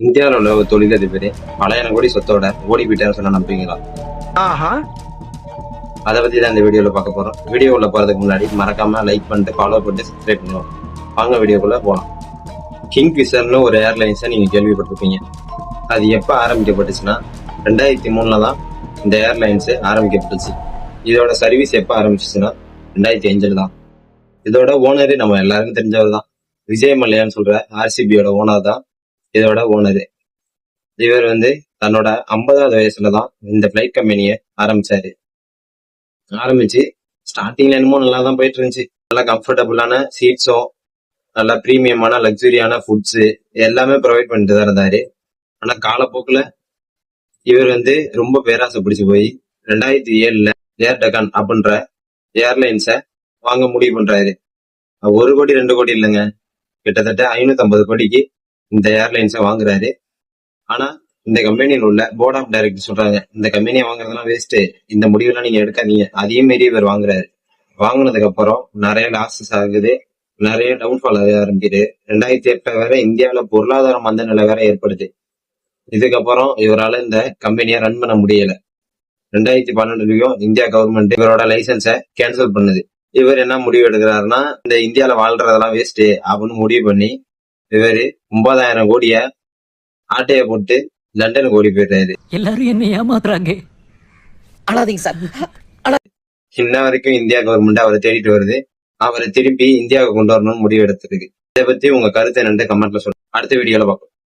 இந்தியாவில் உள்ள ஒரு தொழிலதிபர் பல கோடி சொத்தோட ஓடி போயிட்டாரு சொன்னா நம்புவீங்களா? அதை பத்தி தான் இந்த வீடியோல பார்க்க போறோம். வீடியோ உள்ள போறதுக்கு முன்னாடி மறக்காம லைக் பண்ணிட்டு ஃபாலோ பண்ணிட்டு சப்ஸ்கிரைப் பண்ணுவோம். வாங்க வீடியோக்குள்ள போலாம். கிங்ஃபிஷர்னு ஒரு ஏர்லைன்ஸை நீங்க கேள்விப்பட்டிருப்பீங்க. அது எப்ப ஆரம்பிக்கப்பட்டுச்சுன்னா 2003 தான் இந்த ஏர்லைன்ஸ் ஆரம்பிக்கப்பட்டுச்சு. இதோட சர்வீஸ் எப்ப ஆரம்பிச்சுன்னா 2005 தான். இதோட ஓனரு நம்ம எல்லாருக்கும் தெரிஞ்சவர் தான். விஜய் மல்லையான்னு சொல்ற ஆர்சிபியோட ஓனர் தான் இதோட ஓனரு. இவர் தன்னோட 50வது வயசுலதான் இந்த பிளைட் கம்பெனியை ஆரம்பிச்சு ஸ்டார்டிங்ல என்னமோ நல்லா தான் போயிட்டு இருந்துச்சு. நல்லா கம்ஃபர்டபுளான சீட்ஸும் நல்லா பிரீமியமான லக்ஸுரியான ஃபுட்ஸ் எல்லாமே ப்ரொவைட் பண்ணிட்டு தான் இருந்தாரு. ஆனா காலப்போக்குல இவர் ரொம்ப பேராசை பிடிச்சு போய் 2007 ஏர் டெக்கான் அப்படின்ற ஏர்லைன்ஸை வாங்க முடிவு பண்றாரு. 1 கோடி 2 கோடி இல்லைங்க, கிட்டத்தட்ட 550 கோடிக்கு இந்த ஏர்லைன்ஸை வாங்குறாரு. ஆனா இந்த கம்பெனியில் உள்ள போர்ட் ஆஃப் டைரக்டர் சொல்றாங்க, இந்த கம்பெனியை வாங்குறதுலாம் வேஸ்ட், இந்த முடிவெல்லாம் நீங்க எடுக்காதீங்க. அதே மாரி இவர் வாங்குறாரு. வாங்கினதுக்கு அப்புறம் நிறைய லாஸஸ் ஆகுது, நிறைய டவுன்ஃபால் ஆக ஆரம்பிக்குது. 2008 வேற இந்தியாவில பொருளாதார மந்த நிலை வேற ஏற்படுது. இதுக்கப்புறம் இவரால் இந்த கம்பெனியை ரன் பண்ண முடியல. 2012 இந்தியா கவர்மெண்ட் இவரோட லைசன்ஸை கேன்சல் பண்ணுது. இவர் என்ன முடிவு எடுக்கிறாருன்னா, இந்த இந்தியாவில வாழ்றதெல்லாம் வேஸ்ட் அப்படின்னு முடிவு பண்ணி இவரு 9,000 கோடிய ஆட்டைய போட்டு லண்டனுக்கு ஓடி போயிடுறாரு. எல்லாரும் என்ன ஏமாத்துறாங்க. அழாதீங்க சார். இன்ன வரைக்கும் இந்தியா கவர்மெண்ட் அவரை தேடிட்டு வருது. அவரை திருப்பி இந்தியாவுக்கு கொண்டு வரணும்னு முடிவு எடுத்திருக்கு. இதை பத்தி உங்க கருத்தை கமெண்ட்ல சொல்லுங்க. அடுத்த வீடியோல பார்ப்போம்.